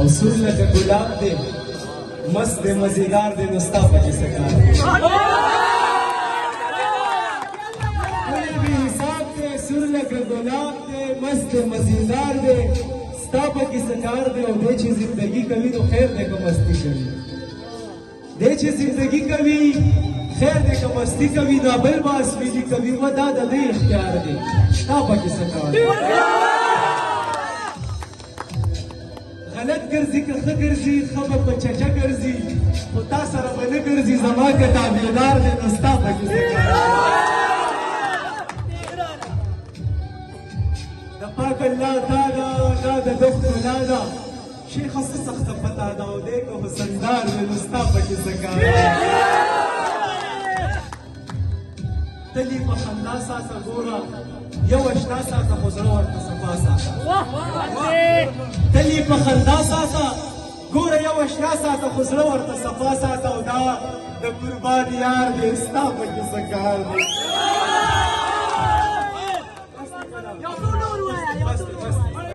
او سور لکه ګلاب دی مست دی مزیدار دی نو ستا پکې څه کار دی ښکلی بې حساب دی سور لکه ګلاب دی مست دی مزیدار دی ستا پکې څه کار دی او دی چې زندګي کوي نو خیر دی که مستي کوي دی چې زندګي کوي خیر دی که مستی کوي دا بل باس ویلي کوي و دا د دوی اختیار دی ستا پکې څه کار دی غلط ګرځي که ښه ګرځي ښه به په چچه ګرځي خو تا سره به نه ګرځي زما که تابعدار دی نو ستا پکې څه کار د پاک الله تا ده دا د ده ښکلا ده شیخه څه سخته پته ده او دی که حسندار وي نو ستا پکې څه کار تلی په خندا ساته ګوره یو اشنا ساته خو زړه ورته صفا ساته تلی په خندا ساته ګوره یو اشنا ساته خو زړه ورته صفا ساته او دا د قربان یار دی ستا پکې څه کار دی